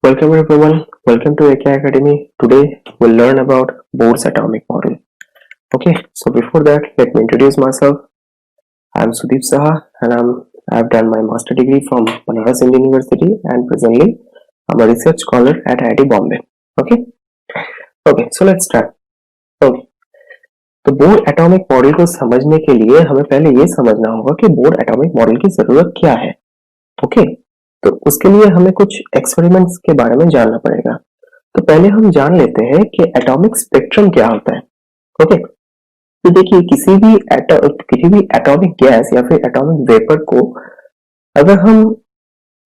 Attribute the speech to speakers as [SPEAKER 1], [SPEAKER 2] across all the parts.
[SPEAKER 1] Welcome everyone. Welcome to AK Academy. Today we'll learn about Bohr's atomic model. Okay, so before that, let me introduce myself. I'm Sudeep Saha and I've done my master degree from Banaras Indian University and presently I'm a research scholar at IIT Bombay. Okay, so let's start. Okay, तो bore atomic model को समझने के लिए हमें पहले ये समझना होगा कि बोर एटॉमिक मॉडल की जरूरत क्या है. ओके, तो उसके लिए हमें कुछ एक्सपेरिमेंट्स के बारे में जानना पड़ेगा. तो पहले हम जान लेते हैं कि एटॉमिक स्पेक्ट्रम क्या होता है. ओके, तो देखिए किसी भी एटॉमिक गैस या फिर एटॉमिक वेपर को अगर हम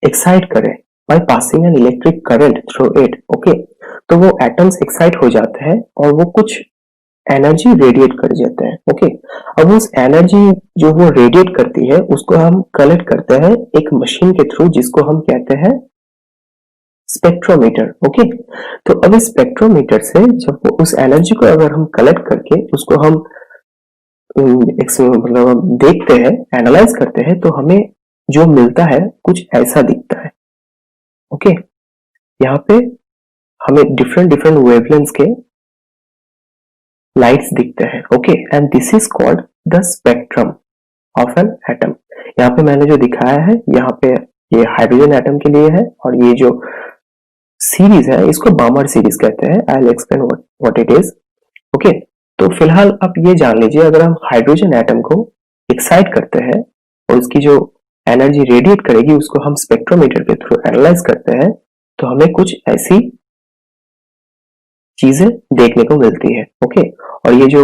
[SPEAKER 1] एक्साइट करें by passing an electric current through it, okay, तो वो एटम्स एक्साइट हो जाते हैं और वो कुछ एनर्जी रेडिएट कर जाते हैं. ओके, अब उस एनर्जी जो वो रेडिएट करती है उसको हम कलेक्ट करते हैं एक मशीन के थ्रू जिसको हम कहते हैं स्पेक्ट्रोमीटर. ओके, तो अब इस स्पेक्ट्रोमीटर से जब वो उस एनर्जी को अगर हम कलेक्ट करके उसको हम मतलब देखते हैं, एनालाइज करते हैं, तो हमें जो मिलता है कुछ ऐसा दिखता है. ओके, यहाँ पे हमें डिफरेंट वेवलेंथ्स के लाइट्स दिखते हैं. Okay, and this is called the spectrum of an atom. यहाँ पे मैंने जो दिखाया है, यहाँ पे ये हाइड्रोजन एटम के लिए है और ये जो सीरीज है इसको बामर सीरीज कहते हैं. I will explain what it is. Okay, तो फिलहाल आप ये जान लीजिए, अगर हम हाइड्रोजन एटम को एक्साइट करते हैं और उसकी जो एनर्जी रेडिएट करेगी उसको हम स्पेक्ट्रोमीटर के थ्रू एनालाइज करते हैं, तो हमें कुछ ऐसी चीजें देखने को मिलती है. ओके, और ये जो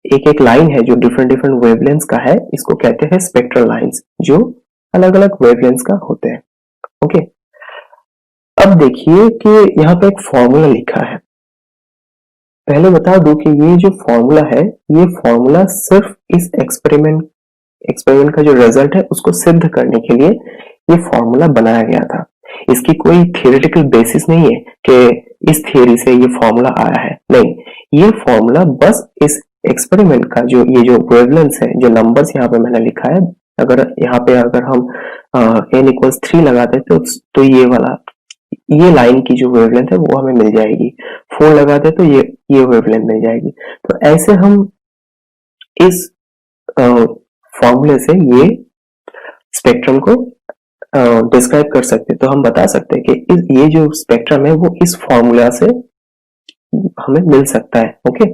[SPEAKER 1] एक लाइन है जो डिफरेंट वेवलेंथ्स का है, इसको कहते हैं स्पेक्ट्रल लाइंस, जो अलग अलग वेवलेंथ्स का होते हैं. ओके, अब देखिए कि यहाँ पे एक फॉर्मूला लिखा है. पहले बता दूं कि ये जो फॉर्मूला है, ये फॉर्मूला सिर्फ इस एक्सपेरिमेंट का जो रिजल्ट है उसको सिद्ध करने के लिए ये फॉर्मूला बनाया गया था. इसकी कोई थियोरेटिकल बेसिस नहीं है कि इस थियोरी से ये फॉर्मूला आया है. नहीं, ये फॉर्मूला बस इस एक्सपेरिमेंट का जो ये जो वेवलेंथ है, जो नंबर्स यहाँ पे मैंने लिखा है, अगर यहाँ पे अगर हम n=3 लगाते तो ये लाइन की जो वेवलेंथ है वो हमें मिल जाएगी. 4 लगाते तो ये वेवलेंथ मिल जाएगी. तो ऐसे हम इस फॉर्मूले से ये स्पेक्ट्रम को डिस्क्राइब कर सकते. तो हम बता सकते हैं कि ये जो स्पेक्ट्रम है वो इस फॉर्मूला से हमें मिल सकता है. ओके,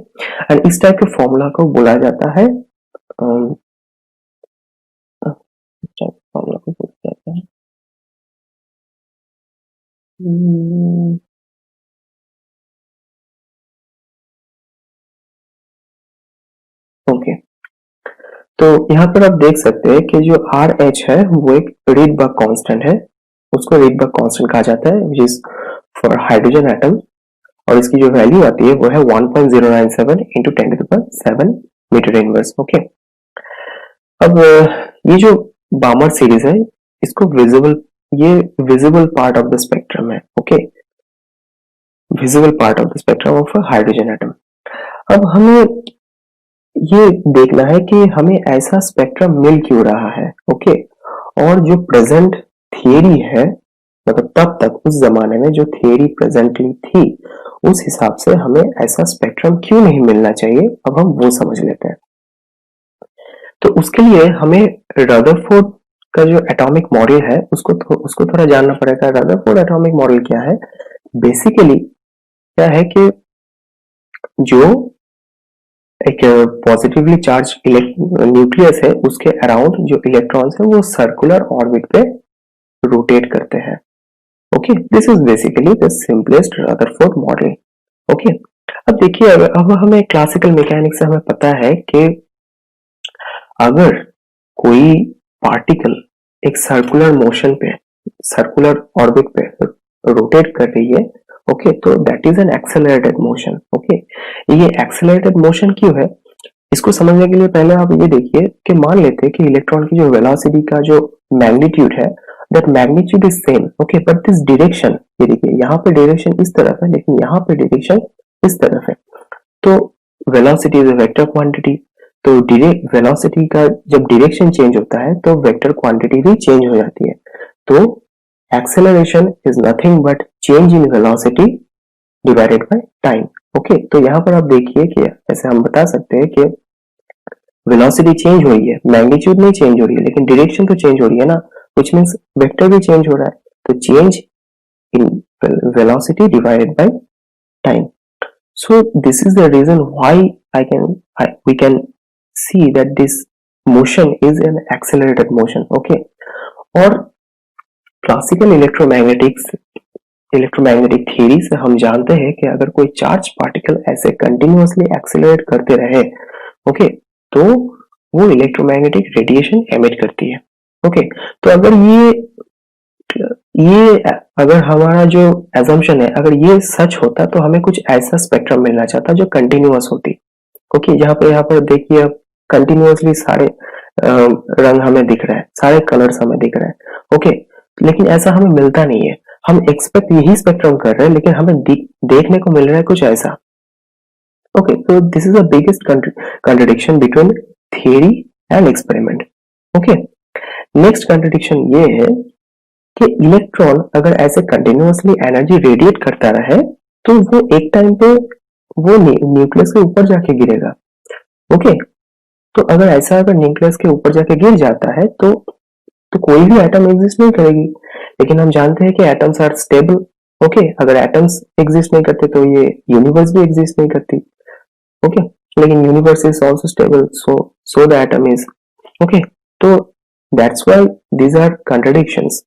[SPEAKER 1] एंड इस टाइप के फॉर्मूला को बोला जाता है ओके, तो यहाँ पर आप देख सकते हैं कि जो RH है वो एक रीडबर्ग कांस्टेंट है. उसको रीडबर्ग कांस्टेंट कहा जाता है, which is for hydrogen atom, और इसकी जो वैल्यू आती है वो है 1.097 into 10⁷ मीटर इनवर्स. ओके, अब ये जो बामर सीरीज है इसको visible part of the spectrum है. Okay, visible part of the spectrum of hydrogen atom. अब हमें ये देखना है कि हमें ऐसा स्पेक्ट्रम मिल क्यों रहा है. ओके, और जो प्रेजेंट थियरी है, मतलब तब तक उस जमाने में जो थियरी प्रेजेंटली थी उस हिसाब से हमें ऐसा स्पेक्ट्रम क्यों नहीं मिलना चाहिए, अब हम वो समझ लेते हैं. तो उसके लिए हमें रदरफोर्ड का जो एटॉमिक मॉडल है उसको थोड़ा जानना पड़ेगा. रदरफोर्ड एटॉमिक मॉडल क्या है? बेसिकली क्या है कि जो एक पॉजिटिवली चार्ज न्यूक्लियस है उसके अराउंड जो इलेक्ट्रॉन्स है वो सर्कुलर ऑर्बिट पे रोटेट करते हैं. Okay, this is basically the simplest Rutherford model. Okay, अब देखिए, अब हमें क्लासिकल मैकेनिक्स से हमें पता है कि अगर कोई पार्टिकल एक सर्कुलर मोशन पे, सर्कुलर ऑर्बिट पे रोटेट कर रही है, ओके, तो that is an accelerated motion. Okay, ये एक्सेलरेटेड मोशन क्यों है, इसको समझने के लिए पहले आप ये देखिए कि मान लेते हैं कि इलेक्ट्रॉन की जो वेलोसिटी का जो मैग्नीट्यूड है, that magnitude is same. Okay, but this direction, ये देखिए यहाँ पे डायरेक्शन इस तरफ है लेकिन यहाँ पे डायरेक्शन इस तरफ है. तो velocity is a vector quantity. तो वेलोसिटी का जब डायरेक्शन चेंज होता है तो वेक्टर क्वांटिटी भी चेंज हो जाती है. तो acceleration is nothing but change in velocity divided by time. Okay, तो यहाँ पर आप देखिए कि ऐसे हम बता सकते हैं कि वेलोसिटी चेंज हो रही है, मैग्नीट्यूड नहीं चेंज हो रही है, लेकिन डायरेक्शन तो चेंज हो रही है ना, व्हिच मींस वेक्टर भी चेंज हो रहा है। तो change in velocity divided by time. So this is the reason why we can see that this motion is an accelerated motion. Okay, और क्लासिकल इलेक्ट्रोमैग्नेटिक थ्योरी से हम जानते हैं कि अगर कोई चार्ज पार्टिकल ऐसे कंटिन्यूअसली एक्सेलरेट करते रहे, ओके, तो वो इलेक्ट्रोमैग्नेटिक रेडिएशन एमिट करती है। ओके, तो अगर हमारा जो एजम्पशन है, अगर ये सच होता तो हमें कुछ ऐसा स्पेक्ट्रम मिलना चाहता जो कंटिन्यूअस होती। ओके, यहाँ पर देखिए कंटिन्यूअसली सारे रंग हमें दिख रहे हैं, सारे कलर्स हमें दिख रहे हैं। ओके, लेकिन ऐसा हमें मिलता नहीं है। हम एक्सपेक्ट यही स्पेक्ट्रम कर रहे हैं, लेकिन हमें देखने को मिल रहा है कुछ ऐसा। ओके, तो this is the biggest contradiction between theory and experiment. Okay, next contradiction ये है कि इलेक्ट्रॉन अगर ऐसे कंटिन्यूअसली एनर्जी रेडिएट करता रहे तो वो एक टाइम पे वो न्यूक्लियस के ऊपर जाके गिरेगा। ओके, तो अगर न्यूक्लियस के ऊपर जाके गिर जाता है तो कोई भी एटम एग्जिस्ट नहीं करेगी। लेकिन हम जानते हैं कि एटम्स आर स्टेबल। ओके, अगर एटम्स एग्जिस्ट नहीं करते तो ये यूनिवर्स भी एग्जिस्ट नहीं करती। ओके, लेकिन universe is also stable, so the atom is. Okay, तो that's why these are contradictions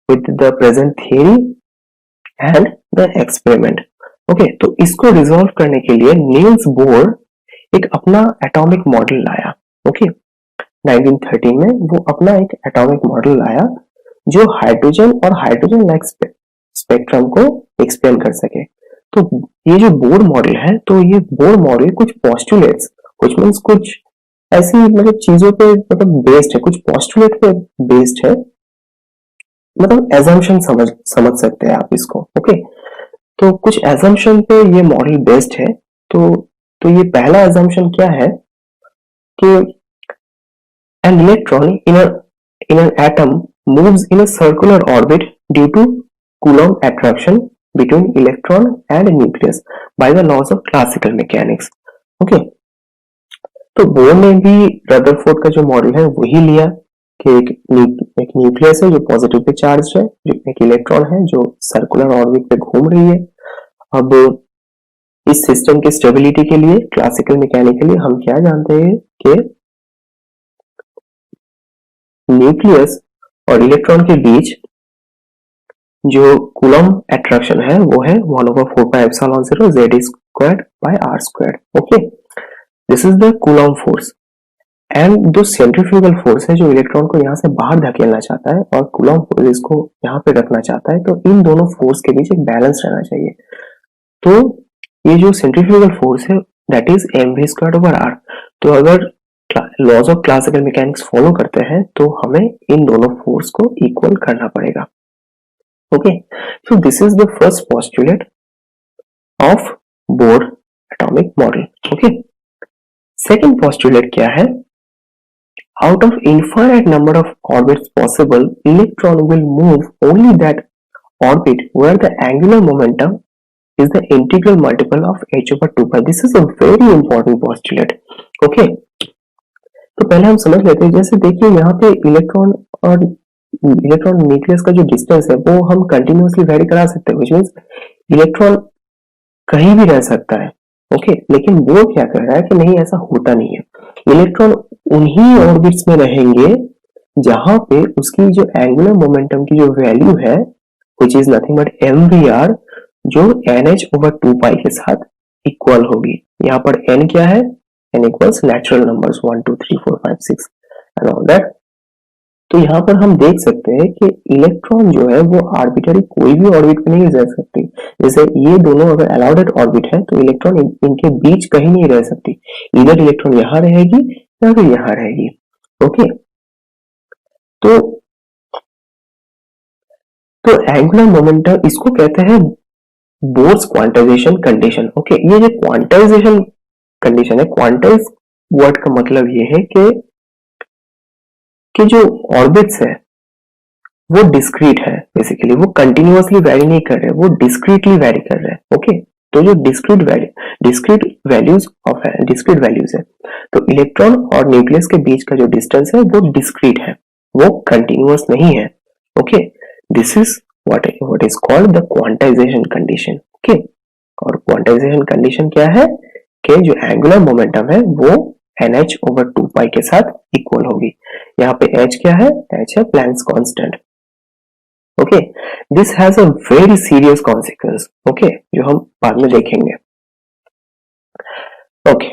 [SPEAKER 1] with the present theory and the experiment. Okay, तो इसको रिजॉल्व करने के लिए नील्स बोर एक अपना एटॉमिक मॉडल लाया। ओके, 1913 में वो अपना एक एटॉमिक मॉडल लाया जो हाइड्रोजन और हाइड्रोजन लाइक स्पेक्ट्रम को एक्सप्लेन कर सके। तो ये जो बोर मॉडल है, तो ये बोर मॉडल कुछ पोस्टुलेट्स, व्हिच मींस कुछ ऐसी मतलब चीजों पे मतलब बेस्ड है, कुछ पोस्टुलेट पे बेस्ड है, मतलब एजम्पशन समझ सकते हैं आप इसको। ओके, तो कुछ एजम्पशन पे ये मॉडल बेस्ड है। तो ये पहला एजम्पशन क्या है कि an electron in an atom moves in a circular orbit due to Coulomb attraction between electron and nucleus by the laws of classical mechanics. Okay, तो बोर ने भी रदरफोर्ड का जो मॉडल है वही लिया कि एक न्यूक्लियस है जो पॉजिटिव पे चार्ज है, जो एक इलेक्ट्रॉन है जो सर्कुलर ऑर्बिट पे घूम रही है। अब इस सिस्टम की स्टेबिलिटी के लिए क्लासिकल मैकेनिकली हम क्या जानते हैं कि न्यूक्लियस और इलेक्ट्रॉन के बीच जो कूलॉम अट्रैक्शन है वो है 1/4πε0 Z² okay, this is the Coulomb force. And जो सेंट्रीफ्यूगल फोर्स है जो इलेक्ट्रॉन को यहाँ से बाहर धकेलना चाहता है और कूलॉम फोर्स इसको यहाँ पे रखना चाहता है, तो इन दोनों फोर्स के बीच एक बैलेंस रहना चाहिए। तो ये जो सेंट्रीफ्यूगल फोर्स है दैट इज mv²/r। तो अगर laws of classical mechanics follow करते हैं तो हमें इन दोनों फोर्स को इक्वल करना पड़ेगा। Okay, so this is the first postulate of bore atomic model. Okay, second postulate क्या है? Out of infinite number of orbits possible, electron will move only that orbit where the angular momentum is the integral multiple of h/2π. This is a very important postulate. Okay, तो पहले हम समझ लेते हैं। जैसे देखिए यहाँ पे इलेक्ट्रॉन और न्यूक्लियस का जो डिस्टेंस है वो हम कंटिन्यूअसली वेरी करा सकते हैं, which means इलेक्ट्रॉन कहीं भी रह सकता है। ओके, लेकिन वो क्या कर रहा है कि नहीं, ऐसा होता नहीं है। इलेक्ट्रॉन उन्हीं ऑर्बिट्स में रहेंगे जहां पे उसकी जो एंगुलर मोमेंटम की जो वैल्यू है which is nothing but mvr, जो nh/2π के साथ इक्वल होगी। यहाँ पर n क्या है? n equals natural numbers 1 2 3 4 5 6 and all that. तो यहाँ पर हम देख सकते हैं कि इलेक्ट्रॉन जो है वो आर्बिटरी कोई भी ऑर्बिट में नहीं रह सकती। जैसे ये दोनों अगर अलाउडेड ऑर्बिट है तो इलेक्ट्रॉन इनके बीच कहीं नहीं रह सकती। इधर इलेक्ट्रॉन यहाँ रहेगी या फिर यहाँ रहेगी। ओके, तो एंगुलर मोमेंटम इसको कहते हैं बोर्स क्वांटाइजेशन कंडीशन। ओके, ये जो क्वांटाइजेशन कंडीशन है, क्वांटाइज वर्ड का मतलब ये है कि जो ऑर्बिट्स है वो डिस्क्रीट है, बेसिकली वो कंटिन्यूअसली वैरी नहीं कर रहे, वो डिस्क्रीटली वैरी कर रहे हैं। ओके, तो जो डिस्क्रीट वैल्यूज है, तो इलेक्ट्रॉन और न्यूक्लियस के बीच का जो डिस्टेंस है वो डिस्क्रीट है, वो कंटिन्यूअस नहीं है। Okay, this is what is called the quantization condition. Okay, और क्वांटाइजेशन कंडीशन क्या है कि जो एंगुलर मोमेंटम है वो nh/2π के साथ इक्वल होगी। यहाँ पे h क्या है? h है Planck's constant. Okay, this has a very serious consequence. Okay, जो हम बाद में देखेंगे। ओके,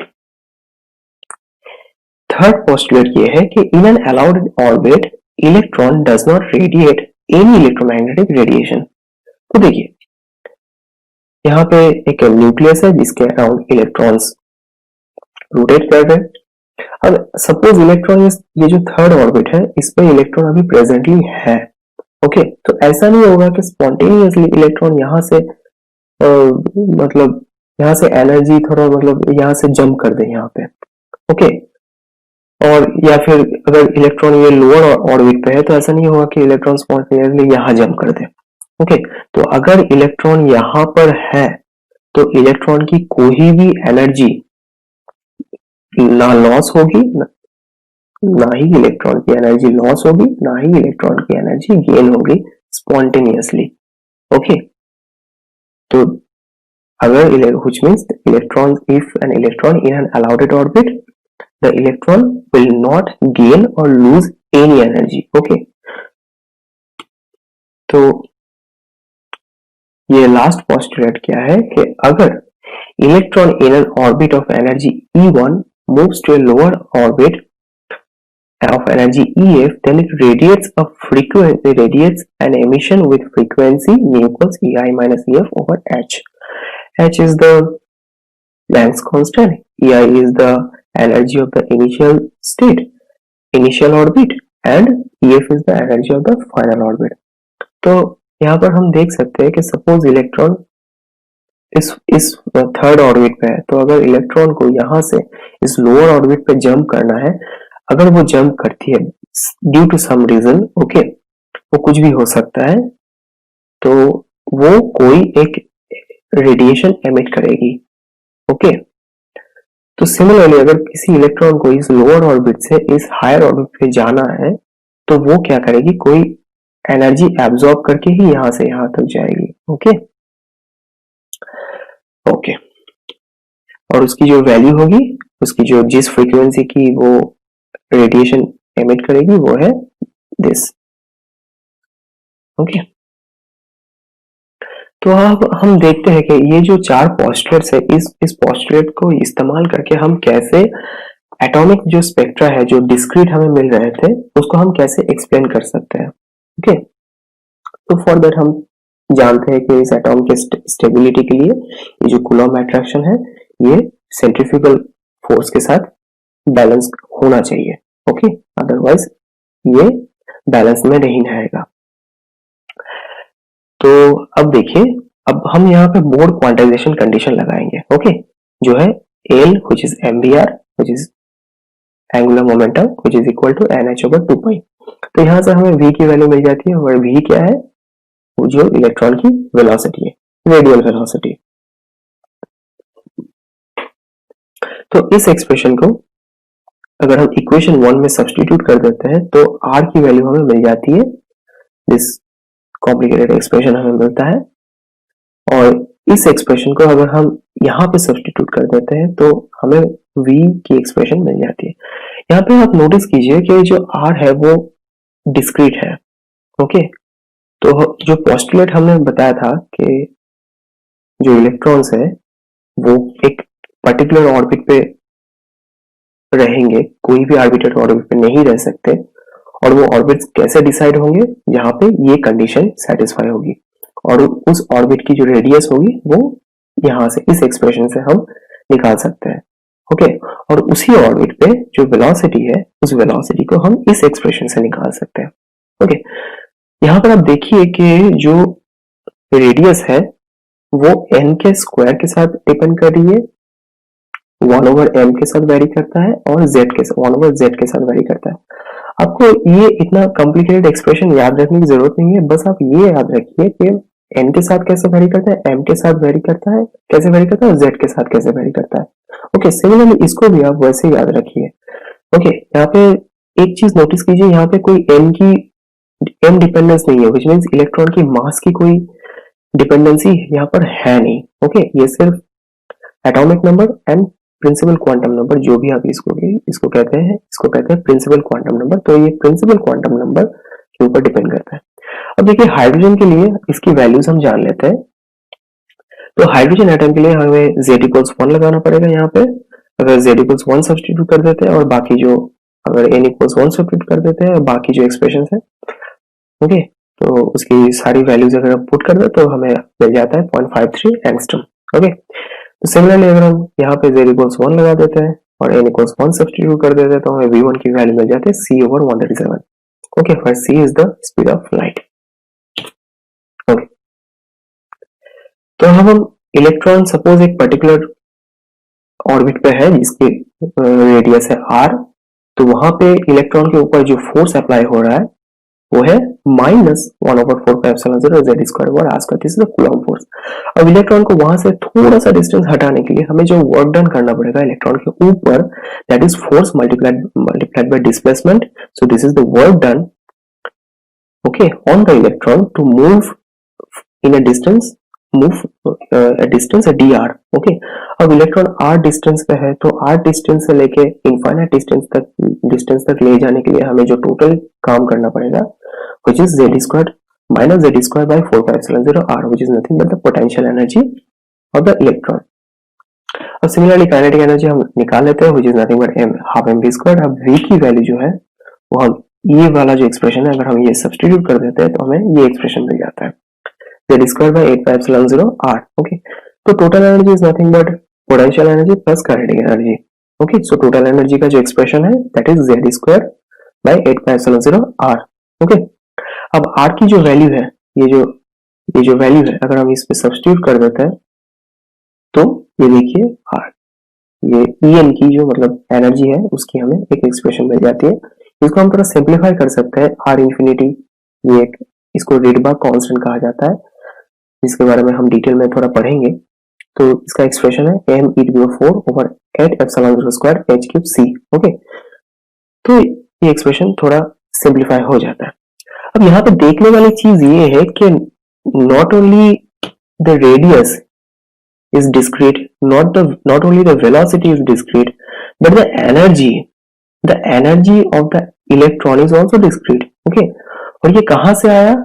[SPEAKER 1] थर्ड पोस्टुलेट ये है कि in an allowed orbit electron does not radiate any electromagnetic radiation. तो देखिए, यहाँ पे एक न्यूक्लियस है जिसके अराउंड इलेक्ट्रॉन्स रोटेट कर रहे हैं। अब सपोज इलेक्ट्रॉन, ये जो थर्ड ऑर्बिट है इस पे इलेक्ट्रॉन अभी प्रेजेंटली है। ओके, तो ऐसा नहीं होगा कि स्पॉन्टेनियसली इलेक्ट्रॉन यहाँ से मतलब यहाँ से एनर्जी थोड़ा मतलब यहाँ से जंप कर दे यहाँ पे। ओके, और या फिर अगर इलेक्ट्रॉन ये लोअर ऑर्बिट पे है तो ऐसा नहीं होगा कि इलेक्ट्रॉन स्पॉन्टेनियसली यहाँ जंप कर दे। ओके, तो अगर इलेक्ट्रॉन यहाँ पर है तो इलेक्ट्रॉन की कोई भी एनर्जी ना लॉस होगी, ना ही इलेक्ट्रॉन की एनर्जी लॉस होगी, ना ही इलेक्ट्रॉन की एनर्जी गेन होगी स्पॉन्टेनियसली। ओके, तो अगर which means if an electron in an allowed orbit, the electron will not gain or lose any energy. Okay, तो ये लास्ट पोस्टुलेट क्या है कि अगर electron in N orbit of energy E1 moves to a lower orbit of energy EF, then it radiates an emission with frequency mu equals EI minus EF over H. H is the Planck's constant, EI is the energy of the initial state, initial orbit, and EF is the energy of the final orbit. तो यहाँ पर हम देख सकते हैं कि suppose electron इस third orbit पे है, तो अगर इलेक्ट्रॉन को यहाँ से इस लोअर ऑर्बिट पे जंप करना है, अगर वो जंप करती है due to some reason, okay, वो कुछ भी हो सकता है, तो वो कोई एक रेडिएशन एमिट करेगी। ओके, तो सिमिलरली अगर किसी इलेक्ट्रॉन को इस लोअर ऑर्बिट से इस हायर ऑर्बिट पे जाना है तो वो क्या करेगी, कोई एनर्जी एब्जॉर्ब करके ही यहाँ से यहाँ तक जाएगी। ओके, ओके, और उसकी जो वैल्यू होगी, उसकी जो जिस फ्रीक्वेंसी की वो रेडिएशन एमिट करेगी वो है दिस। ओके, तो अब हम देखते हैं कि ये जो चार पोस्टुलेट्स है, इस पोस्टुलेट को इस्तेमाल करके हम कैसे एटॉमिक जो स्पेक्ट्रा है जो डिस्क्रीट हमें मिल रहे थे उसको हम कैसे एक्सप्लेन कर सकते हैं। ओके, तो फॉर दैट हम जानते हैं कि इस एटॉम के स्टेबिलिटी के लिए ये जो कूलॉम अट्रैक्शन है ये सेंट्रीफ्यूगल फोर्स के साथ बैलेंस होना चाहिए। ओके, अदरवाइज ये बैलेंस में नहीं रहेगा। तो अब देखिए, अब हम यहाँ पे मोड क्वांटाइजेशन कंडीशन लगाएंगे। ओके, जो है L which is MVR which is angular momentum which is equal to NH/2π। तो यहाँ से हमें V की वैल्यू मिल जाती है, और V क्या है, वो जो इलेक्ट्रॉन की वेलोसिटी है, रेडियल वेलोसिटी। तो इस एक्सप्रेशन को अगर हम इक्वेशन 1 में सब्स्टिट्यूट कर देते हैं तो R की वैल्यू हमें मिल जाती है, दिस कॉम्प्लिकेटेड एक्सप्रेशन हमें मिलता है, और इस एक्सप्रेशन को अगर हम यहाँ पे सब्स्टिट्यूट कर देते हैं तो हमें V की एक्सप्रेशन मिल जाती है। यहाँ पे आप नोटिस कीजिए कि जो R है वो डिस्क्रीट है। ओके, तो जो पोस्टुलेट हमने बताया था कि जो इलेक्ट्रॉन्स है वो एक पर्टिकुलर ऑर्बिट पे रहेंगे, कोई भी आर्बिट्रेरी ऑर्बिट पे नहीं रह सकते, और वो ऑर्बिट्स कैसे डिसाइड होंगे, जहां पे ये कंडीशन सेटिस्फाई होगी, और उस ऑर्बिट की जो रेडियस होगी वो यहाँ से इस एक्सप्रेशन से हम निकाल सकते हैं। ओके, और उसी ऑर्बिट पे जो वेलोसिटी है उस वेलोसिटी को हम इस एक्सप्रेशन से निकाल सकते हैं। ओके, यहाँ पर आप देखिए कि जो रेडियस है वो n के स्क्वायर के साथ डिपेंड कर रही है, 1/m के साथ वेरी करता है, और z के 1/z के साथ वेरी करता है। आपको ये इतना कॉम्प्लिकेटेड एक्सप्रेशन याद रखने की जरूरत नहीं है, बस आप ये याद रखिए कि n के साथ कैसे वेरी करता है, m के साथ वेरी करता है, कैसे वेरी करता है, z के साथ कैसे वेरी करता है। ओके, सिमिलरली इसको भी आप वैसे याद रखिए। ओके, यहाँ पे एक चीज नोटिस कीजिए, यहाँ पे कोई m डिपेंडेंस नहीं है, विच मीन्स इलेक्ट्रॉन की मास की कोई डिपेंडेंसी यहाँ पर है नहीं। ओके, ये सिर्फ atomic number and principal quantum number, जो भी आप इसको कहते हैं प्रिंसिपल क्वांटम नंबर। तो ये प्रिंसिपल क्वांटम नंबर के ऊपर डिपेंड करता है। अब देखिए हाइड्रोजन के लिए इसकी वैल्यूज हम जान लेते हैं। तो हाइड्रोजन एटम के लिए हमें Z इक्वल्स 1 लगाना पड़ेगा। यहाँ पे अगर Z इक्वल्स 1 सब्स्टिट्यूट कर देते हैं और बाकी जो अगर n इक्वल्स 1 सब्स्टिट्यूट कर देते हैं और बाकी जो एक्सप्रेशन है, ओके, तो उसकी सारी वैल्यूज अगर हम पुट कर दे तो हमें मिल जाता है 0.53 एंगस्ट्रॉम। ओके, तो सिमिलरली अगर हम यहाँ पे Z इक्वल्स 1 लगा देते हैं और n इक्वल्स 1 सब्स्टिट्यूट कर देते हैं तो हमें V1 की वैल्यू मिल जाती है C/137। Okay, for C is the speed of light. Okay, तो हम इलेक्ट्रॉन सपोज एक पर्टिकुलर ऑर्बिट पे है जिसकी रेडियस है r, तो वहां पे इलेक्ट्रॉन के ऊपर जो फोर्स अप्लाई हो रहा है वो है -1/4πε0 z²/r²। Coulomb force. अब इलेक्ट्रॉन को वहां से थोड़ा सा डिस्टेंस हटाने के लिए हमें जो वर्क डन करना पड़ेगा इलेक्ट्रॉन के ऊपर, that is force multiplied by displacement. So this is the work done, okay, on the electron to move in a distance, dr। Okay, अब इलेक्ट्रॉन r डिस्टेंस पे है तो r डिस्टेंस से लेके इनफाइनाइट डिस्टेंस तक ले जाने के लिए हमें जो टोटल काम करना पड़ेगा which is z² minus z²/4πε0r, which is nothing but the potential energy of the electron। अब सिमिलरली काइनेटिक एनर्जी हम निकाल लेते हैं which is nothing but half mv²। अब v की वैल्यू जो है वो हम ये वाला जो एक्सप्रेशन है अगर हम ये सब्स्टिट्यूट कर देते हैं तो हमें ये एक्सप्रेशन मिल जाता है z²/8πε0r। ओके, तो total energy is nothing but potential energy plus kinetic energy. Okay, so total energy का जो एक्सप्रेशन है दैट इज z²/8πε0r। ओके, अब r की जो वैल्यू है, ये जो वैल्यू है अगर हम इस पे सब्स्टिट्यूट कर देते हैं तो ये देखिए r, ये En की जो मतलब एनर्जी है उसकी हमें एक एक्सप्रेशन मिल जाती है। इसको हम थोड़ा सिंप्लीफाई कर सकते हैं, r इंफिनिटी, ये एक इसको रीडबर्ग कांस्टेंट कहा जाता है, जिसके बारे में हम डिटेल में थोड़ा पढ़ेंगे। तो इसका एक्सप्रेशन है m e⁴/8ε0²h³c। ओके, तो ये एक्सप्रेशन थोड़ा सिंप्लीफाई हो जाता है। अब यहाँ पे देखने वाली चीज ये है कि not only the radius is discrete, not only the velocity is discrete, but the energy of the electron is also discrete। Okay, और ये कहां से आया,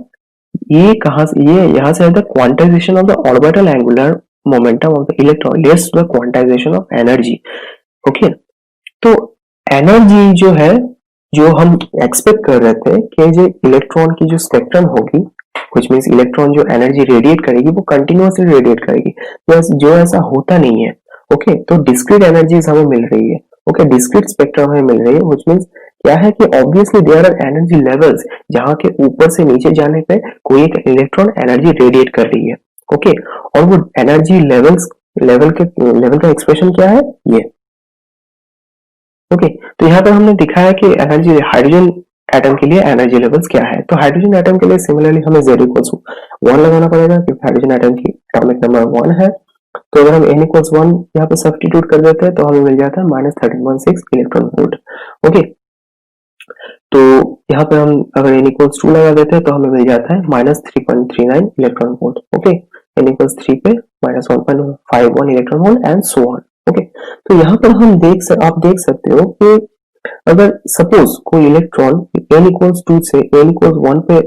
[SPEAKER 1] ये यहां से आया the quantization of the orbital angular momentum of the electron less the quantization of energy. Okay, तो एनर्जी जो है, जो हम एक्सपेक्ट कर रहे थे कि जो इलेक्ट्रॉन की जो स्पेक्ट्रम होगी, which means इलेक्ट्रॉन जो एनर्जी रेडिएट करेगी वो कंटिन्यूअसली रेडिएट करेगी, जो ऐसा होता नहीं है। ओके, तो डिस्क्रीट एनर्जीज हमें मिल रही है। ओके, डिस्क्रीट स्पेक्ट्रम हमें मिल रही है, which means क्या है कि obviously there are energy levels जहां के ऊपर से नीचे जाने पे कोई एक इलेक्ट्रॉन एनर्जी रेडिएट कर रही है। ओके, और वो एनर्जी लेवल का एक्सप्रेशन क्या है ये। ओके, तो यहाँ पर हमने दिखाया कि एनर्जी हाइड्रोजन एटम के लिए एनर्जी लेवल्स क्या है। तो हाइड्रोजन एटम के लिए सिमिलरली हमें Z इक्वल्स 1 लगाना पड़ेगा क्योंकि हाइड्रोजन एटम की एटॉमिक नंबर 1 है। तो अगर हम n इक्वल्स 1 यहाँ पे सब्स्टिट्यूट कर देते हैं तो हमें मिल जाता है -1316 इलेक्ट्रॉन वोल्ट। ओके, तो यहाँ पे हम अगर n इक्वल्स 2 लगा देते हैं तो हमें मिल जाता है -3.39 electron volt. Okay, n equals 3 पे -1.51 electron volt and so on. Okay, तो यहाँ पर हम आप देख सकते हो कि अगर सपोज कोई इलेक्ट्रॉन n इक्वल्स 2 से n इक्वल्स 1 पे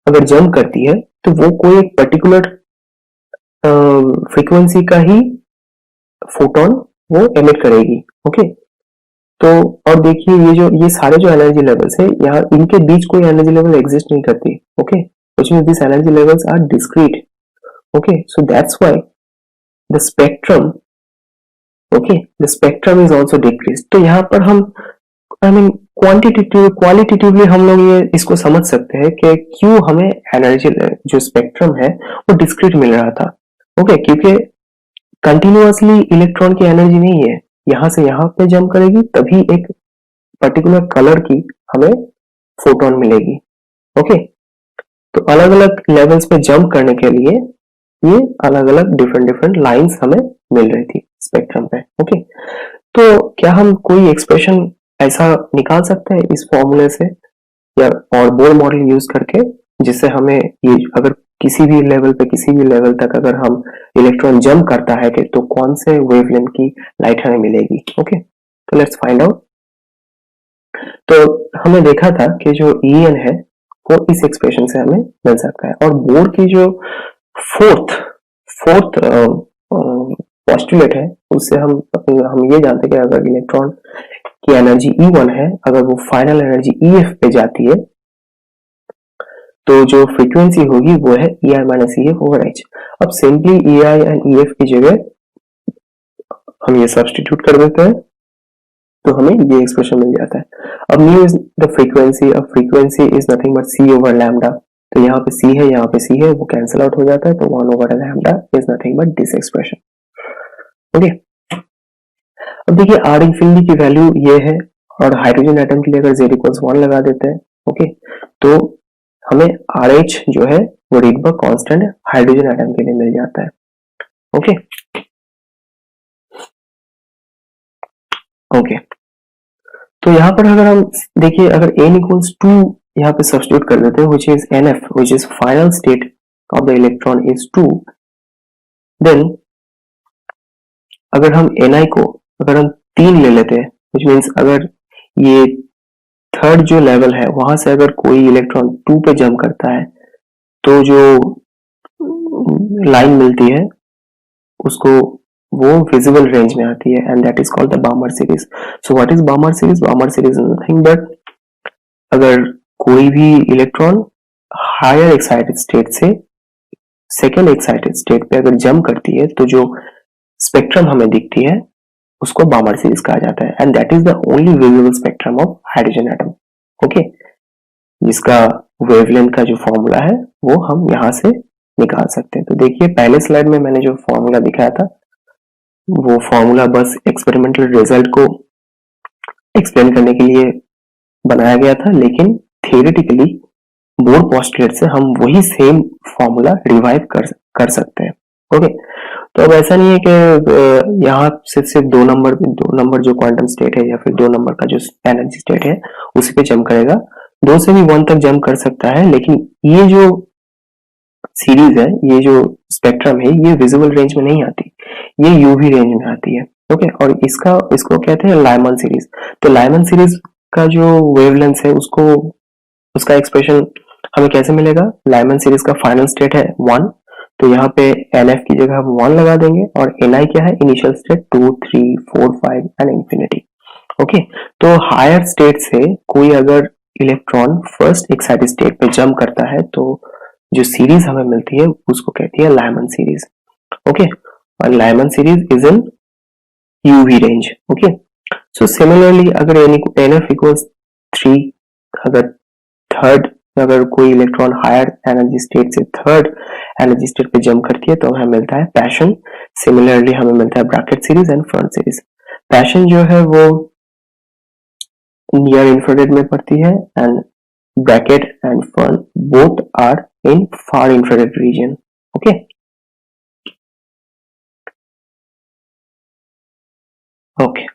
[SPEAKER 1] अगर जंप करती है तो वो कोई एक पर्टिकुलर फ्रीक्वेंसी का ही फोटोन वो एमिट करेगी। ओके, तो और देखिए ये सारे जो एनर्जी लेवल्स है यहाँ इनके बीच कोई एनर्जी लेवल एग्जिस्ट नहीं करती। Okay, which means this energy levels are discrete. Okay, so that's why the spectrum, okay, the spectrum is also decreased. तो यहाँ पर हम क्वालिटेटिवली हम लोग ये इसको समझ सकते हैं कि क्यों हमें एनर्जी जो स्पेक्ट्रम है वो डिस्क्रीट मिल रहा था। ओके, क्योंकि कंटिन्यूअसली इलेक्ट्रॉन की एनर्जी नहीं है, यहाँ से यहाँ पे जंप करेगी तभी एक पर्टिकुलर कलर की हमें फोटोन मिलेगी। ओके, तो अलग अलग लेवल्स पे जंप करने के लिए ये अलग अलग डिफरेंट लाइंस हमें मिल रही थी स्पेक्ट्रम पे। ओके, तो क्या हम कोई एक्सप्रेशन ऐसा निकाल सकते हैं इस फॉर्मूले से या और बोर मॉडल यूज करके, जिससे हमें ये अगर किसी भी लेवल पे किसी भी लेवल तक अगर हम इलेक्ट्रॉन जंप करता है कि तो कौन से वेवलेंथ की लाइट हमें मिलेगी। ओके, तो लेट्स फाइंड आउट। तो हमने देखा था कि जो En है वो इस एक्सप्रेशन से हमें मिल सकता है, और बोर की जो फोर्थ पोस्टुलेट है उससे हम ये जानते हैं कि अगर इलेक्ट्रॉन की एनर्जी E1 है, अगर वो फाइनल एनर्जी EF पे जाती है तो जो फ्रीक्वेंसी होगी वो है EI minus EF over H। अब सिंपली EI एंड EF की जगह हम ये सब्स्टिट्यूट कर देते हैं तो हमें ये एक्सप्रेशन मिल जाता है। अब न्यू इज द फ्रीक्वेंसी, अब frequency is nothing but C over lambda, तो यहाँ पे C है यहाँ पे C है, वो कैंसिल आउट हो जाता है, तो 1 over lambda is nothing but this expression. Okay, अब देखिए आर इंफिनिटी की वैल्यू ये है, और हाइड्रोजन एटम के लिए अगर Z इक्वल्स 1 लगा देते हैं, ओके, तो हमें RH जो है वो रिडबर्ग कांस्टेंट हाइड्रोजन एटम के लिए मिल जाता है। ओके ओके, तो यहाँ पर अगर हम देखिए अगर n इक्वल्स 2 यहाँ पे सब्स्टिट्यूट कर देते हैं, which is NF, which is final state of the electron is 2, then अगर हम Ni को अगर हम 3 ले लेते हैं, which means अगर ये थर्ड जो लेवल है वहां से अगर कोई इलेक्ट्रॉन 2 पे जंप करता है तो जो लाइन मिलती है उसको वो विजिबल रेंज में आती है, and that is called the बामर series. So what is बामर series? बामर series is nothing but अगर कोई भी इलेक्ट्रॉन हायर एक्साइटेड स्टेट से सेकेंड एक्साइटेड स्टेट पे अगर जंप करती है तो जो स्पेक्ट्रम हमें दिखती है उसको बामर सीरीज कहा जाता है, and that is the only visible spectrum of hydrogen atom. Okay, जिसका वेवलेंथ का जो फॉर्मूला है वो हम यहाँ से निकाल सकते हैं। तो देखिए पहले स्लाइड में मैंने जो फॉर्मूला दिखाया था वो फॉर्मूला बस एक्सपेरिमेंटल रिजल्ट को एक्सप्लेन करने के लिए बनाया गया था, लेकिन थियोरेटिकली बोर पोस्टुलेट से हम वही सेम फॉर्मूला रिवाइव कर सकते हैं। ओके, तो अब ऐसा नहीं है कि यहाँ से सिर्फ दो नंबर जो क्वांटम स्टेट है या फिर 2 नंबर का जो एनर्जी स्टेट है उसी पे जंप करेगा, 2 से भी 1 तक जंप कर सकता है, लेकिन ये जो सीरीज है, ये जो स्पेक्ट्रम है, ये विजिबल रेंज में नहीं आती, ये यूवी रेंज में आती है। ओके, और इसको कहते हैं लाइमन सीरीज। तो लाइमन सीरीज का जो वेवलेंथ है उसका एक्सप्रेशन हमें कैसे मिलेगा? लाइमन सीरीज का फाइनल स्टेट है 1, तो यहाँ पे NF की जगह हम 1 लगा देंगे, और Ni क्या है? Initial state 2, 3, 4, 5 and infinity. Okay, तो हायर स्टेट से कोई अगर इलेक्ट्रॉन फर्स्ट एक्साइटेड स्टेट पे जंप करता है तो जो सीरीज हमें मिलती है उसको कहती है लाइमन सीरीज। ओके, और Lyman series is in UV range. Okay, so similarly अगर NF इक्वल्स 3, अगर कोई इलेक्ट्रॉन हायर एनर्जी स्टेट से थर्ड एनर्जी स्टेट पे जंप करती है तो हमें मिलता है पैशन। सिमिलरली हमें मिलता है Brackett series and Pfund series. Paschen जो है वो नियर इंफ्रारेड में पड़ती है, and Brackett and Pfund both are in far infrared region. Okay, okay,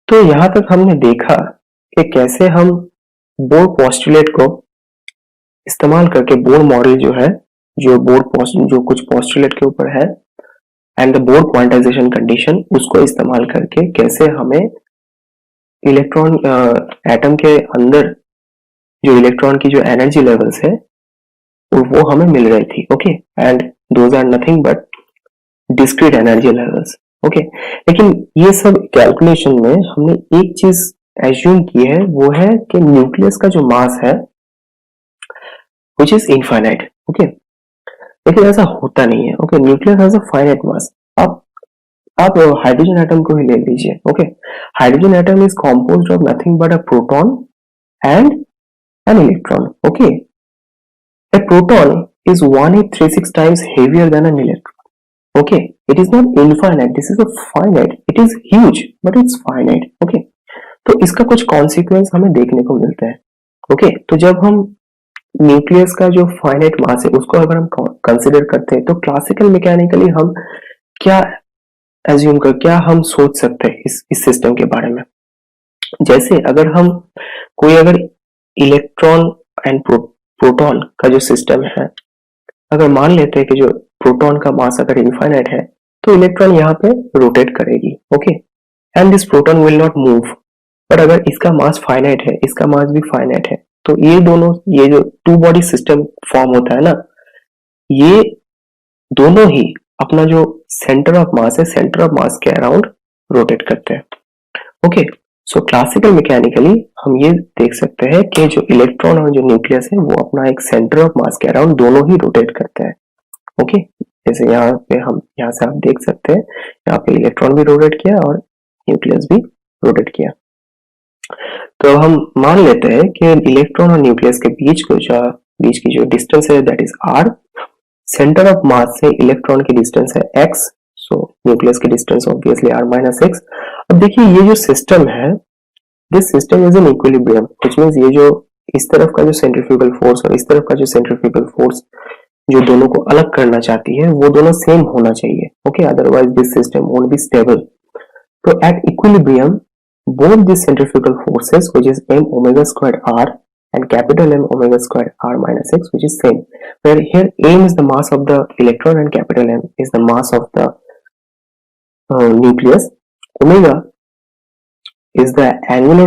[SPEAKER 1] तो यहां तक हमने देखा कि कैसे हम बोर पोस्टुलेट को इस्तेमाल करके बोर मॉडल जो है, जो कुछ पोस्टुलेट के ऊपर है, and the bore quantization condition, उसको इस्तेमाल करके कैसे हमें इलेक्ट्रॉन एटम के अंदर जो इलेक्ट्रॉन की जो एनर्जी लेवल्स है वो हमें मिल रही थी। Okay, and those are nothing but discrete energy levels. Okay, लेकिन ये सब कैलकुलेशन में हमने एक चीज एज्यूम की है, वो है कि न्यूक्लियस का जो मास है which is infinite। ओके, लेकिन ऐसा होता नहीं है। Okay, nucleus has a finite mass. आप हाइड्रोजन एटम को ही ले लीजिए। Okay, hydrogen atom is composed of nothing but a proton and an electron. Okay, a proton is 1836 times heavier than an electron. Okay, it is not infinite, this is a finite, it is huge but it's finite. Okay, तो इसका कुछ consequence हमें देखने को मिलते हैं। Okay, तो जब हम न्यूक्लियस का जो फाइनाइट मास है उसको अगर हम कंसिडर करते हैं तो क्लासिकल मैकेनिकली हम क्या एज्यूम कर, क्या हम सोच सकते हैं इस सिस्टम के बारे में। जैसे अगर हम कोई अगर इलेक्ट्रॉन एंड प्रोटॉन का जो सिस्टम है, अगर मान लेते हैं कि जो प्रोटॉन का मास अगर इनफाइनाइट है तो इलेक्ट्रॉन यहाँ पे रोटेट करेगी। Okay, and this proton will not move. पर अगर इसका मास फाइनाइट है, इसका मास भी फाइनाइट है, तो ये दोनों, ये जो टू बॉडी सिस्टम फॉर्म होता है ना, ये दोनों ही अपना जो सेंटर ऑफ मास है, सेंटर ऑफ मास के अराउंड रोटेट करते हैं। ओके, सो क्लासिकल मैकेनिकली हम ये देख सकते हैं कि जो इलेक्ट्रॉन और जो न्यूक्लियस है वो अपना एक सेंटर ऑफ मास के अराउंड दोनों ही रोटेट करते हैं। ओके, जैसे यहाँ पे हम, यहाँ से आप देख सकते हैं, यहाँ पे इलेक्ट्रॉन भी रोटेट किया और न्यूक्लियस भी रोटेट किया। तो हम मान लेते हैं कि इलेक्ट्रॉन और न्यूक्लियस के बीच की जो डिस्टेंस है that is r, centre of mass से इलेक्ट्रॉन की डिस्टेंस है x, सो न्यूक्लियस की distance obviously r minus x। अब देखिए ये जो सिस्टम है, this system is in equilibrium, which means ये जो इस तरफ का जो सेंट्रीफ्यूगल फोर्स और इस तरफ का जो सेंट्रीफ्यूगल फोर्स जो दोनों को अलग करना चाहती है वो दोनों सेम होना चाहिए। Okay, otherwise this system won't be stable. तो at equilibrium both the centrifugal forces, which is m omega squared r and capital M omega squared r minus x, which is same, where here m is the mass of the electron and capital M is the mass of the nucleus. Omega is the angular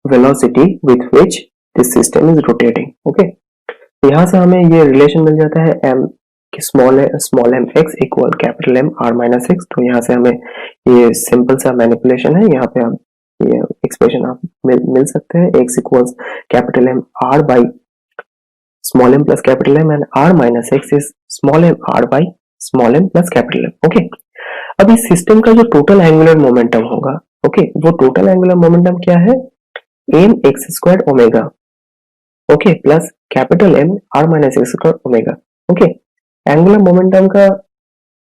[SPEAKER 1] velocity with which this system is rotating. Okay, तो यहाँ से हमें ये relation मिल जाता है m small m x equal capital M r minus x। तो यहाँ से हमें ये सिंपल सा मैनिपुलेशन है, यहाँ पे आप ये एक्सप्रेशन आप मिल सकते हैं, x equals capital M r by small m plus capital M and r minus x is small m r by small m plus capital M। Okay, अब इस सिस्टम का जो टोटल एंगुलर मोमेंटम होगा, okay, वो total angular momentum क्या है, m x square omega, okay, plus capital M r minus x square omega. Okay, angular momentum का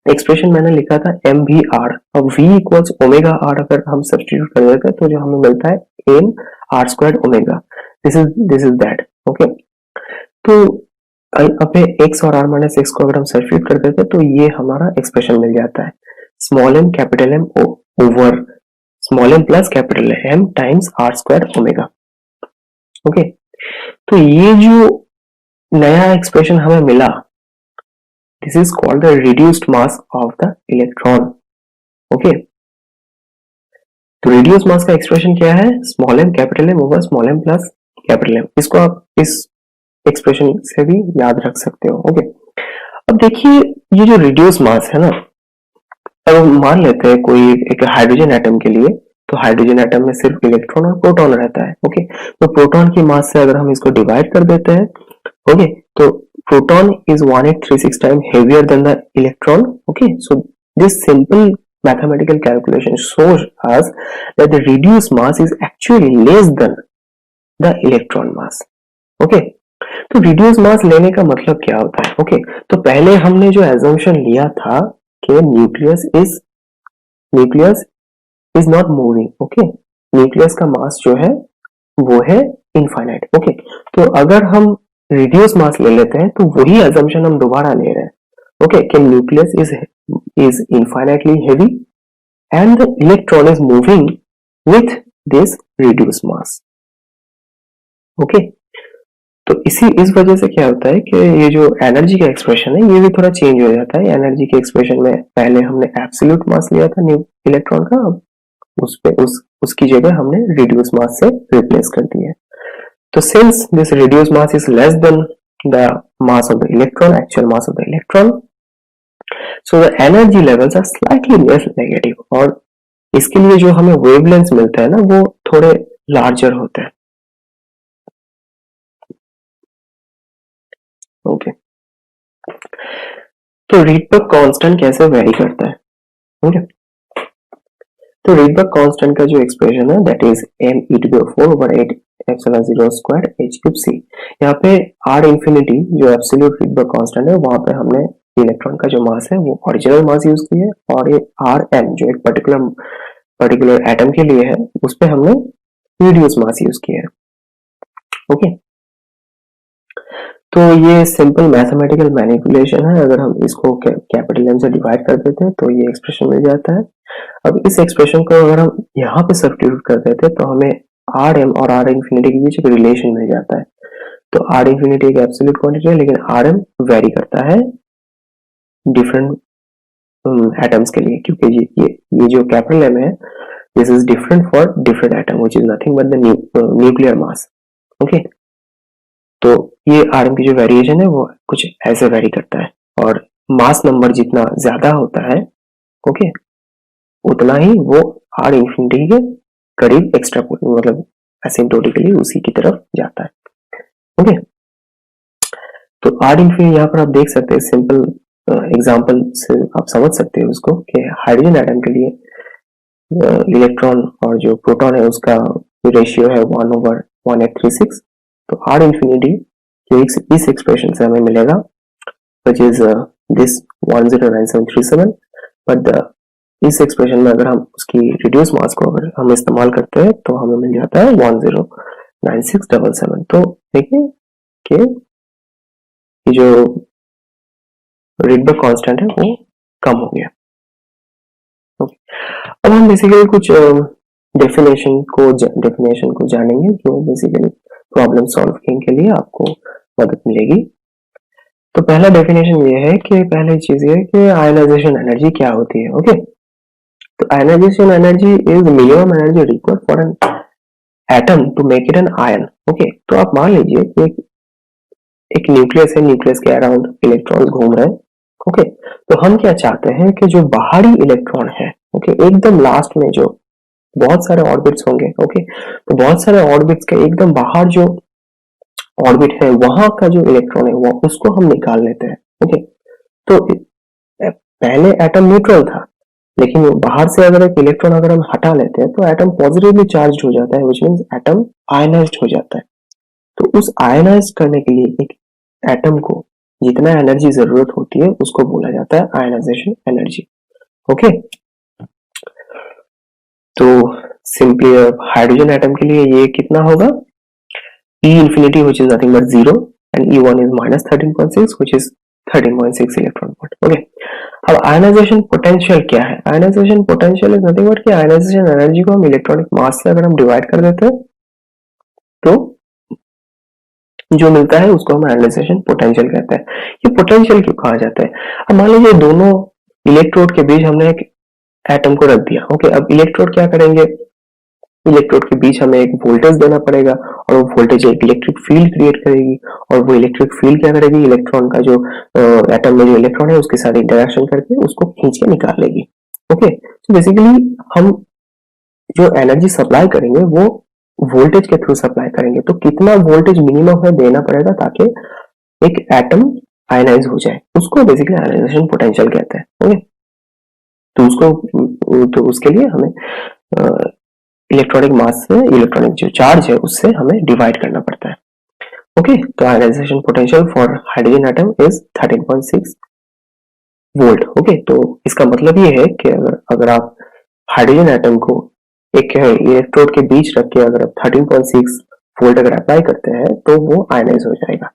[SPEAKER 1] expression मैंने लिखा था एम वी आर, अब v इक्वल्स ओमेगा आर अगर हम सब्स्टिट्यूट कर देते हैं तो जो हमें मिलता है M R square omega, this is that. Okay, तो अब x और r माइनस x को अगर हम सब्स्टिट्यूट कर देते हैं तो ये हमारा एक्सप्रेशन मिल जाता है, small m capital M over small m plus capital M times R square omega. Okay, तो ये जो नया एक्सप्रेशन हमें मिला, this is called the reduced mass of the electron. Okay, तो reduced mass का एक्सप्रेशन क्या है, small m capital M over small m plus capital M। इसको आप इस एक्सप्रेशन से भी याद रख सकते हो। ओके, अब देखिए ये जो रिड्यूस मास है ना, अब मान लेते हैं कोई एक हाइड्रोजन एटम के लिए, तो हाइड्रोजन एटम में सिर्फ इलेक्ट्रॉन और प्रोटॉन रहता है। ओके, तो प्रोटॉन की मास से अगर हम इसको डिवाइड कर देते हैं, ओके, तो proton is 1836 times heavier than the electron. Okay, so this simple mathematical calculation shows us that the reduced mass is actually less than the electron mass. Okay, तो reduced mass लेने का मतलब क्या होता है? Okay, तो पहले हमने जो assumption लिया था कि nucleus is not moving. Okay, nucleus का mass जो है वो है infinite. Okay, तो अगर हम रिड्यूस मास ले लेते हैं तो वही assumption हम दोबारा ले रहे हैं। ओके, कि nucleus is infinitely heavy and the electron is moving with this reduce mass. Okay, तो इस वजह से क्या होता है कि ये जो एनर्जी का एक्सप्रेशन है ये भी थोड़ा चेंज हो जाता है। एनर्जी के एक्सप्रेशन में पहले हमने एब्सोल्यूट मास लिया था इलेक्ट्रॉन का, अब उसकी जगह हमने रिड्यूस मास से रिप्लेस कर दिया है। So since this reduced mass is less than the mass of the electron, actual mass of the electron, so the energy levels are slightly less negative, और इसके लिए जो हमें wavelengths मिलता है ना वो थोड़े larger होते हैं। ओके, तो रीडबर्ग कांस्टेंट कैसे वेरी करता है? ओके, तो रीडबर्ग कांस्टेंट का जो एक्सप्रेशन है that is m e to the 4 over 8 epsilon 0 square h cube c। यहाँ पे r इंफिनिटी जो एब्सोल्यूट रीडबर्ग कांस्टेंट है वहां पे हमने इलेक्ट्रॉन का जो मास है वो ओरिजिनल मास यूज किया है, और ये r m जो एक पर्टिकुलर एटम के लिए है उस पे हमने रिड्यूस मास यूज किया है। ओके, तो ये सिंपल मैथमेटिकल मैनिपुलेशन है। अगर हम इसको कैपिटल एम से डिवाइड कर देते हैं तो ये एक्सप्रेशन मिल जाता है। अब इस एक्सप्रेशन को अगर हम यहाँ पे सब्स्टिट्यूट कर देते हैं तो हमें आर एम और आर इंफिनिटी के बीच एक रिलेशन मिल जाता है। तो आर इंफिनिटी एक एब्सोल्यूट क्वांटिटी है, लेकिन आर एम वेरी करता है डिफरेंट एटम्स के लिए, क्योंकि ये जो कैपिटल एम है this is different for different atom which is nothing but the nuclear mass. Okay, तो ये आर एम की जो वेरिएशन है वो कुछ ऐसे वेरी करता है, और मास नंबर जितना ज्यादा होता है ओके उतना ही वो आर इंफिनिटी के करीब एक्स्ट्रा मतलब एसिम्प्टोटिकली उसी की तरफ जाता है। ओके, तो आर इंफिनिटी यहाँ पर आप देख सकते हैं, सिंपल एग्जांपल से आप समझ सकते हैं उसको कि हाइड्रोजन एटम के लिए इलेक्ट्रॉन और जो प्रोटॉन है उसका रेशियो है 1/1836। तो आर इंफिनिटी जो इस एक्सप्रेशन से हमें मिलेगा which is this 109737, बट इस एक्सप्रेशन में अगर हम उसकी रिड्यूस मास को अगर हम इस्तेमाल करते हैं तो हमें मिल जाता है 109677। तो देखिए कि ये जो रिडबर्ग कांस्टेंट है वो कम हो गया। ओके, अब हम बेसिकली कुछ डेफिनेशन को जानेंगे जो बेसिकली प्रॉब्लम सॉल्विंग के लिए आपको मदद मिलेगी। तो पहला डेफिनेशन ये है कि पहली चीज ये है कि आयनाइजेशन एनर्जी क्या होती है। ओके, तो ionization energy is minimum energy required for an atom to make it an ion. Okay, तो आप मान लीजिए कि एक न्यूक्लियस है, न्यूक्लियस के अराउंड इलेक्ट्रॉन्स घूम रहे हैं। ओके, तो हम क्या चाहते हैं कि जो बाहरी इलेक्ट्रॉन है ओके एकदम लास्ट में जो बहुत सारे ऑर्बिट्स होंगे ओके तो बहुत सारे ऑर्बिट्स के एकदम बाहर जो ऑर्बिट है वहां का जो इलेक्ट्रॉन है वो उसको हम निकाल लेते हैं। ओके, तो पहले एटम न्यूट्रल था, लेकिन बाहर से अगर एक इलेक्ट्रॉन अगर हम हटा लेते हैं तो एटम पॉजिटिवली चार्ज हो जाता है, व्हिच मींस एटम आयनाइज्ड हो जाता है। तो उस आयनाइज करने के लिए एक एटम को जितना एनर्जी जरूरत होती है उसको बोला जाता है आयनाइजेशन एनर्जी। ओके, तो सिंपली हाइड्रोजन एटम के लिए ये कितना होगा, E infinity which is nothing but 0 and E1 is minus 13.6 which is 13.6 electron volt। Okay, अब आयनाइजेशन पोटेंशियल क्या है? Ionization potential is nothing but कि आयनाइजेशन एनर्जी को हम इलेक्ट्रॉनिक मास से अगर हम डिवाइड कर देते हैं तो जो मिलता है उसको हम आयनाइजेशन पोटेंशियल कहते हैं। ये पोटेंशियल क्यों कहा जाता है? अब मान लीजिए दोनों इलेक्ट्रोड के बीच हमने एक एटम को रख दिया। ओके, अब इलेक्ट्रोड क्या करेंगे, इलेक्ट्रोड के बीच हमें एक वोल्टेज देना पड़ेगा और वो वोल्टेज एक इलेक्ट्रिक फील्ड क्रिएट करेगी, और वो इलेक्ट्रिक फील्ड क्या करेगी, इलेक्ट्रॉन का जो एटम में जो इलेक्ट्रॉन है उसके साथ इंटरेक्शन करके उसको खींच के निकाल लेगी। ओके, तो बेसिकली हम जो एनर्जी सप्लाई करेंगे वो वोल्टेज के थ्रू सप्लाई करेंगे। तो कितना वोल्टेज मिनिमम है देना पड़ेगा ताकि एक एटम आयनाइज हो जाए, उसको बेसिकली आयनाइजेशन पोटेंशियल कहते हैं। ओके, तो उसके लिए हमें इलेक्ट्रॉनिक मास से इलेक्ट्रॉनिक जो चार्ज है उससे हमें डिवाइड करना पड़ता है। ओके, तो ionization potential for hydrogen atom is 13.6 volt. Okay, तो इसका मतलब ये है कि अगर आप हाइड्रोजन एटम को एक इलेक्ट्रोड के बीच रख के अगर आप 13.6 वोल्ट अगर अप्लाई करते हैं तो वो आयनाइज हो जाएगा।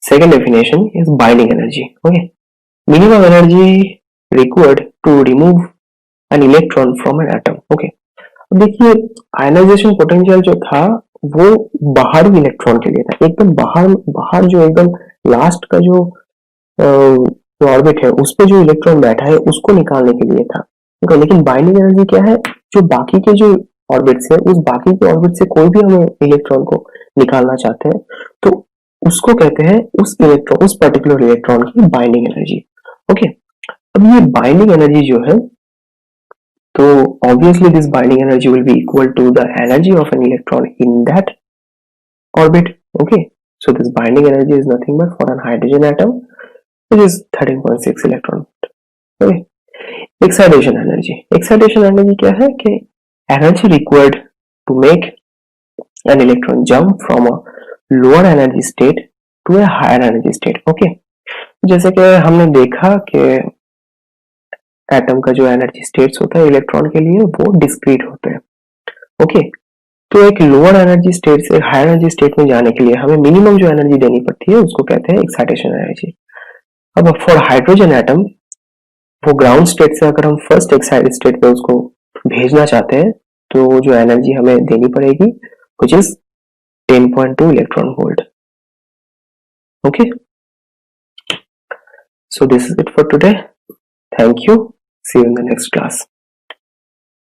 [SPEAKER 1] Second definition is binding energy. Okay, minimum energy required to remove an electron from an atom. Okay, अब देखिए आयनाइजेशन पोटेंशियल जो था वो बाहरी इलेक्ट्रॉन के लिए था, एकदम बाहर जो एकदम लास्ट का जो ऑर्बिट है उस पे जो इलेक्ट्रॉन बैठा है उसको निकालने के लिए था। ओके, लेकिन बाइंडिंग एनर्जी क्या है, जो बाकी के जो ऑर्बिट्स है उस बाकी के ऑर्बिट से कोई भी हम इलेक्ट्रॉन को निकालना चाहते हैं तो उसको कहते हैं उस पर्टिकुलर इलेक्ट्रॉन की बाइंडिंग एनर्जी। ओके, अब ये बाइंडिंग एनर्जी जो है तो obviously this binding energy will be equal to the energy of an electron in that orbit. Okay, so this binding energy is nothing but for an hydrogen atom which is 13.6 electron volt. Okay, excitation energy क्या है कि energy required to make an electron jump from a lower energy state to a higher energy state. Okay, जैसे कि हमने देखा कि atom का जो एनर्जी स्टेट्स होता है इलेक्ट्रॉन के लिए वो डिस्क्रीट होते हैं। ओके, तो एक लोअर एनर्जी स्टेट से हायर एनर्जी स्टेट में जाने के लिए हमें मिनिमम जो एनर्जी देनी पड़ती है उसको कहते हैं एक्साइटेशन एनर्जी। अब फॉर हाइड्रोजन एटम, वो ग्राउंड स्टेट से अगर हम फर्स्ट एक्साइटेड स्टेट पे उसको भेजना चाहते हैं तो जो एनर्जी हमें देनी पड़ेगी which is 10.2 electron volt. Okay, so this is it for today. Thank you. See you in the next class.